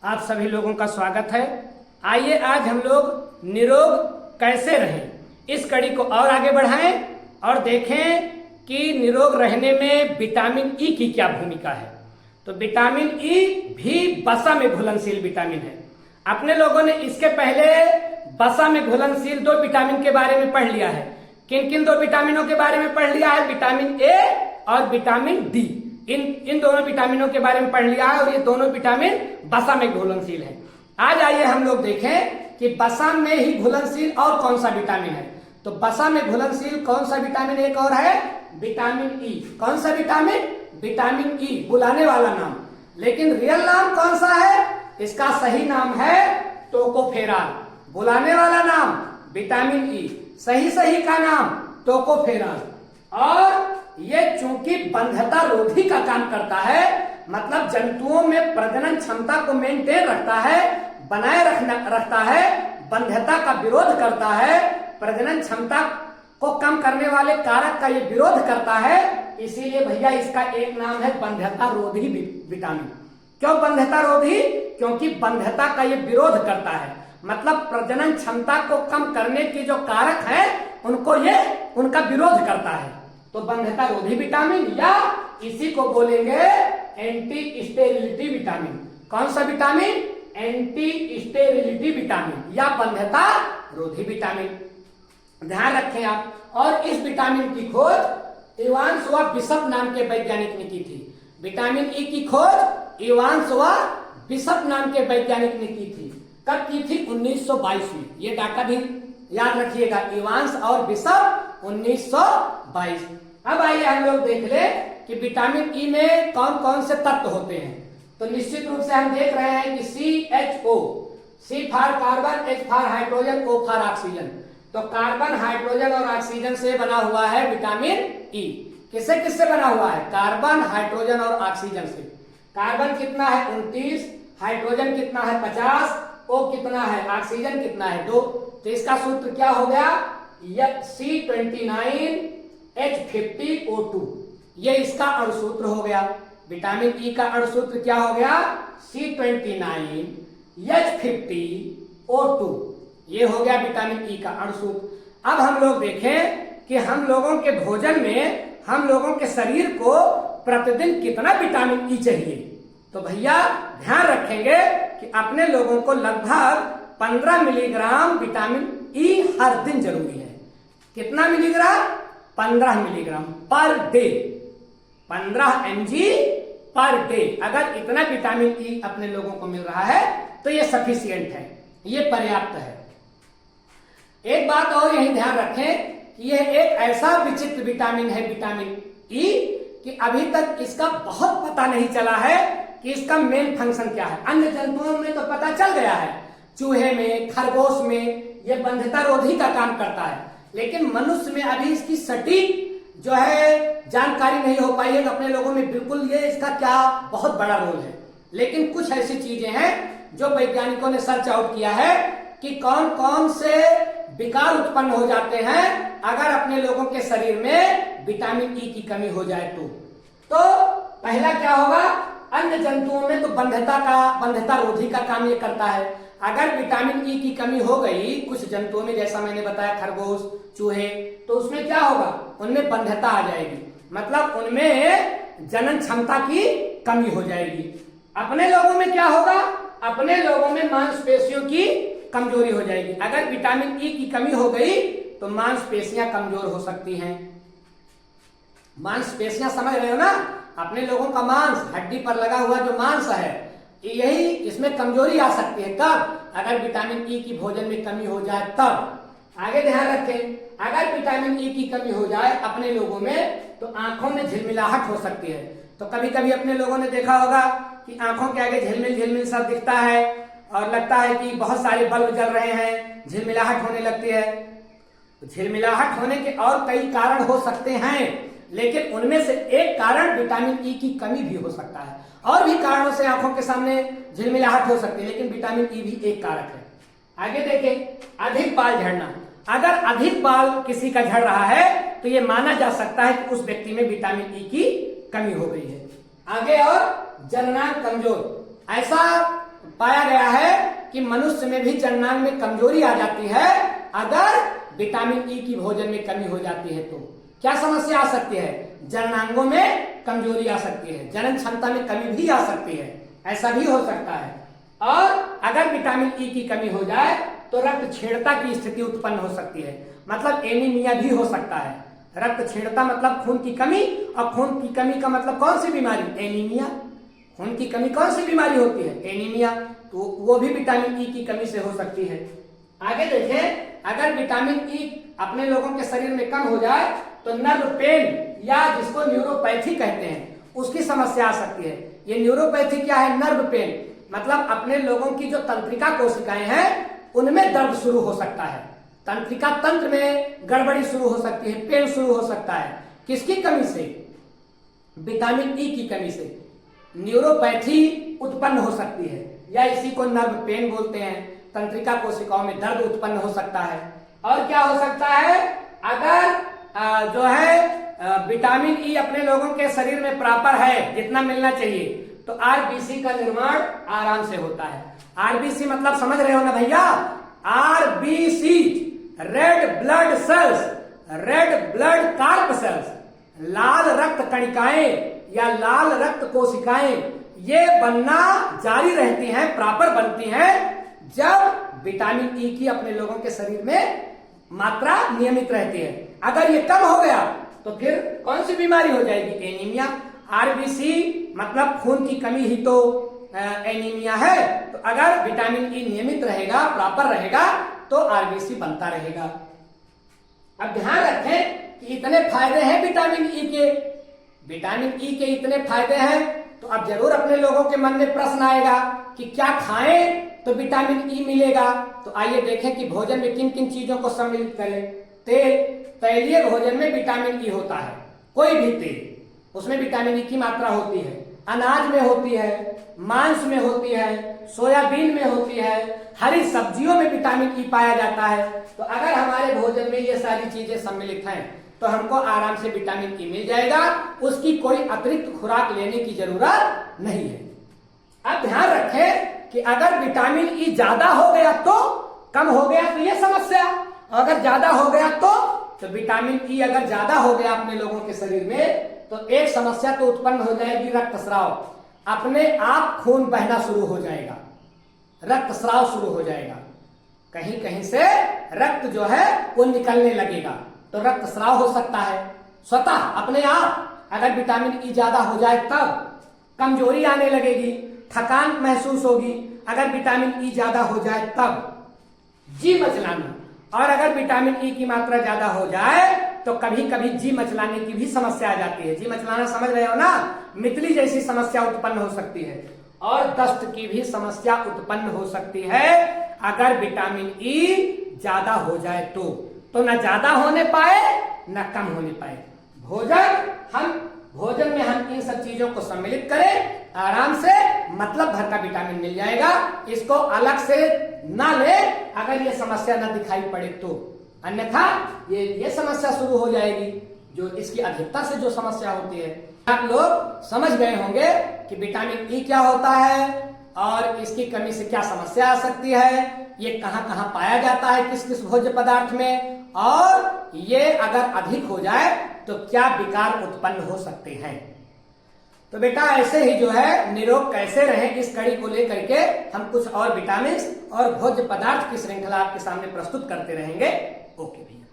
आप सभी लोगों का स्वागत है। आइए आज हम लोग निरोग कैसे रहें इस कड़ी को और आगे बढ़ाएं और देखें कि निरोग रहने में विटामिन ई की क्या भूमिका है। तो विटामिन ई भी वसा में घुलनशील विटामिन है। अपने लोगों ने इसके पहले वसा में घुलनशील दो विटामिन के बारे में पढ़ लिया है। किन किन दो विटामिनों के बारे में पढ़ लिया है? विटामिन ए और विटामिन डी। इन दोनों विटामिनों के बारे में पढ़ लिया है और ये दोनों विटामिन वसा में घुलनशील है। आज आइए हम लोग देखें कि वसा में ही घुलनशील और कौन सा विटामिन है। तो वसा में घुलनशील कौन सा विटामिन एक और है? Vitamin E. कौन सा विटामिन? विटामिन ई, बुलाने वाला नाम। लेकिन रियल नाम कौन सा है? इसका सही नाम है टोकोफेराल। बुलाने वाला नाम विटामिन ई, सही का नाम टोकोफेराल। और ये चूंकि बंध्यता रोधी का काम करता है, मतलब जंतुओं में प्रजनन क्षमता को मेंटेन रखता है, बनाए रखता है, बंध्यता का विरोध करता है, प्रजनन क्षमता को कम करने वाले कारक का ये विरोध करता है। इसीलिए भैया इसका एक नाम है बंध्यता रोधी विटामिन। क्यों बंध्यता रोधी? क्योंकि बंध्यता का ये विरोध करता है, मतलब प्रजनन क्षमता को कम करने के जो कारक हैं उनको ये उनका विरोध करता है। तो बंध्यता रोधी विटामिन या इसी को बोलेंगे एंटी स्टेरिलिटी विटामिन। कौन सा विटामिन? एंटी स्टेरिलिटी विटामिन या बंध्यता रोधी विटामिन। ध्यान रखें आप। और इस विटामिन की खोज इवांस व बिशप नाम के वैज्ञानिक ने की थी। विटामिन ई की खोज इवांस व बिशप नाम के वैज्ञानिक ने की थी। कब की थी? 1922 में। ये डाटा भी याद रखिएगा, इवांस और बिशप 1922। अब आइए हम लोग देख ले कि विटामिन ई में कौन कौन से तत्व होते हैं। तो निश्चित रूप से हम देख रहे हैं कि CHO, C for carbon, H for hydrogen, O for oxygen. तो कार्बन, हाइड्रोजन और ऑक्सीजन से बना हुआ है विटामिन ई। किससे किससे बना हुआ है? कार्बन, हाइड्रोजन और ऑक्सीजन से। कार्बन कितना है? 29। हाइड्रोजन कितना है? 50। O कितना है? ऑक्सीजन कितना है? 2। तो इसका सूत्र क्या हो गया? C29 H50O2। ये इसका अणुसूत्र हो गया। विटामिन ई का अणुसूत्र क्या हो गया? C29 H50O2। ये हो गया विटामिन ई का अणुसूत्र। अब हम लोग देखें कि हम लोगों के भोजन में हम लोगों के शरीर को प्रतिदिन कितना विटामिन ई चाहिए। तो भैया ध्यान रखेंगे कि अपने लोगों को लगभग 15 मिलीग्राम विटामिन ई हर दिन जरूरी है। कितना milligram? 15 milligram per day. 15 mg per day. अगर इतना विटामिन ई अपने लोगों को मिल रहा है तो ये सफिशिएंट है, ये पर्याप्त है। एक बात और यही ध्यान रखें कि यह एक ऐसा विचित्र विटामिन है विटामिन ई कि अभी तक इसका बहुत पता नहीं चला है कि इसका मेन फंक्शन क्या है। अन्य जंतुओं में तो पता चल गया है, चूहे में, खरगोश में यह बंध्यता रोधी का काम करता है, लेकिन मनुष्य में अभी इसकी सटीक जो है जानकारी नहीं हो पाई है। अपने लोगों में बिल्कुल ये इसका क्या बहुत बड़ा रोल है। लेकिन कुछ ऐसी चीजें हैं जो वैज्ञानिकों ने सर्च आउट किया है कि कौन कौन से विकार उत्पन्न हो जाते हैं अगर अपने लोगों के शरीर में विटामिन ई की कमी हो जाए तो पहला क्या होगा? अन्य जंतुओं में तो बंध्यता रोधी का काम ये करता है। अगर विटामिन ई की कमी हो गई कुछ जंतुओं में, जैसा मैंने बताया खरगोश, चूहे, तो उसमें क्या होगा? उनमें बंध्यता आ जाएगी, मतलब उनमें जनन क्षमता की कमी हो जाएगी। अपने लोगों में क्या होगा? अपने लोगों में मांसपेशियों की कमजोरी हो जाएगी। अगर विटामिन ई की कमी हो गई तो मांसपेशियां कमजोर हो सकती हैं। मांसपेशियां समझ रहे हो ना? अपने लोगों का मांस, हड्डी पर लगा हुआ जो मांस है, यही इसमें कमजोरी आ सकती है। कब? अगर विटामिन ई की भोजन में कमी हो जाए तब। आगे ध्यान रखें, अगर विटामिन ई की कमी हो जाए अपने लोगों में तो आंखों में झिलमिलाहट हो सकती है। तो कभी कभी अपने लोगों ने देखा होगा कि आंखों के आगे झिलमिल झिलमिल सा दिखता है और लगता है कि बहुत सारे बल्ब जल रहे हैं, झिलमिलाहट होने लगती है। झिलमिलाहट होने के और कई कारण हो सकते हैं, लेकिन उनमें से एक कारण विटामिन ई की कमी भी हो सकता है। और भी कारणों से आंखों के सामने झिलमिलाहट हो सकती है, लेकिन विटामिन ई भी एक कारक है। आगे देखें, अधिक बाल झड़ना। अगर अधिक बाल किसी का झड़ रहा है तो यह माना जा सकता है कि उस व्यक्ति में विटामिन ई की कमी हो गई है। आगे, और जननांग कमजोर। ऐसा पाया गया है कि मनुष्य में भी जननांग में कमजोरी आ जाती है अगर विटामिन ई की भोजन में कमी हो जाती है। तो क्या समस्या आ सकती है? जननांगों में कमजोरी आ सकती है, जनन क्षमता में कमी भी आ सकती है, ऐसा भी हो सकता है। और अगर विटामिन ई की कमी हो जाए तो रक्त छेड़ता की स्थिति उत्पन्न हो सकती है, मतलब एनीमिया भी हो सकता है। रक्त छेड़ता मतलब खून की कमी, और खून की कमी का मतलब कौन सी बीमारी? एनीमिया। खून की कमी कौन सी बीमारी होती है? एनीमिया। तो वो भी विटामिन ई की कमी से हो सकती है। आगे देखें, अगर विटामिन ई अपने लोगों के शरीर में कम हो जाए तो नर्व पेन या जिसको न्यूरोपैथी कहते हैं उसकी समस्या आ सकती है। ये न्यूरोपैथी क्या है? नर्व पेन, मतलब अपने लोगों की जो तंत्रिका कोशिकाएं हैं उनमें दर्द शुरू हो सकता है, तंत्रिका तंत्र में गड़बड़ी शुरू हो सकती है, पेन शुरू हो सकता है। किसकी कमी से? विटामिन ई की कमी से न्यूरोपैथी उत्पन्न हो सकती है, या इसी को नर्व पेन बोलते हैं। तंत्रिका कोशिकाओं में दर्द उत्पन्न हो सकता है। और क्या हो सकता है? अगर जो है विटामिन ई अपने लोगों के शरीर में प्रॉपर है, जितना मिलना चाहिए, तो आरबीसी का निर्माण आराम से होता है। आरबीसी मतलब समझ रहे हो ना भैया? RBC red blood cells, red blood corpuscles, लाल रक्त कणिकाएं या लाल रक्त कोशिकाएं, ये बनना जारी रहती हैं, प्रॉपर बनती हैं जब विटामिन ई की अपने लोगों के शरीर में मात्रा नियमित रहती है। अगर ये कम हो गया तो फिर कौन सी बीमारी हो जाएगी? एनीमिया। आरबीसी मतलब खून की कमी ही तो एनीमिया है। तो अगर विटामिन ई नियमित रहेगा, प्रॉपर रहेगा, तो आरबीसी बनता रहेगा। अब ध्यान रखें कि इतने फायदे हैं विटामिन ई के, विटामिन ई के इतने फायदे हैं, तो अब जरूर अपने लोगों के मन में प्रश्न आएगा कि क्या खाएं तो विटामिन ई मिलेगा। तो आइए देखें कि भोजन में किन किन चीजों को सम्मिलित करें। तेल, तैलीय भोजन में विटामिन ई होता है, कोई भी तेल उसमें विटामिन ई की मात्रा होती है। अनाज में होती है, मांस में होती है, सोयाबीन में होती है, हरी सब्जियों में विटामिन ई पाया जाता है। तो अगर हमारे भोजन में ये सारी चीजें सम्मिलित हैं तो हमको आराम से विटामिन ई मिल जाएगा, उसकी कोई अतिरिक्त खुराक लेने की जरूरत नहीं है। अब ध्यान रखें कि अगर विटामिन ई ज्यादा हो गया तो, कम हो गया तो ये समस्या, अगर ज्यादा हो गया तो विटामिन ई अगर ज्यादा हो गया अपने लोगों के शरीर में तो एक समस्या तो उत्पन्न हो जाएगी, रक्तस्राव। अपने आप खून बहना शुरू हो जाएगा, रक्तस्राव शुरू हो जाएगा, कहीं कहीं से रक्त जो है वो निकलने लगेगा, तो रक्तस्राव हो सकता है स्वतः अपने आप। अगर विटामिन ई ज्यादा हो जाए तब कमजोरी आने लगेगी, थकान महसूस होगी। अगर विटामिन ई ज्यादा हो जाए तब जी मचलाना, और अगर विटामिन ई की मात्रा ज्यादा हो जाए तो कभी कभी जी मचलाने की भी समस्या आ जाती है। जी मचलाना समझ रहे हो ना? मितली जैसी समस्या उत्पन्न हो सकती है, और दस्त की भी समस्या उत्पन्न हो सकती है अगर विटामिन ई ज्यादा हो जाए तो न ज्यादा होने पाए न कम होने पाए। भोजन में हम इन सब चीजों को सम्मिलित करें, आराम से मतलब भर का विटामिन मिल जाएगा। इसको अलग से ना ले अगर ये समस्या ना दिखाई पड़े तो, अन्यथा ये समस्या शुरू हो जाएगी, जो इसकी अधिकता से जो समस्या होती है। आप लोग समझ गए होंगे कि विटामिन ई क्या होता है और इसकी कमी से क्या समस्या आ सकती है, ये कहां कहां पाया जाता है, किस किस भोज्य पदार्थ में, और ये अगर अधिक हो जाए तो क्या विकार उत्पन्न हो सकते हैं। तो बेटा ऐसे ही जो है निरोग कैसे रहे, इस कड़ी को लेकर के हम कुछ और विटामिन और भोज्य पदार्थ की श्रृंखला आपके सामने प्रस्तुत करते रहेंगे। ओके भैया।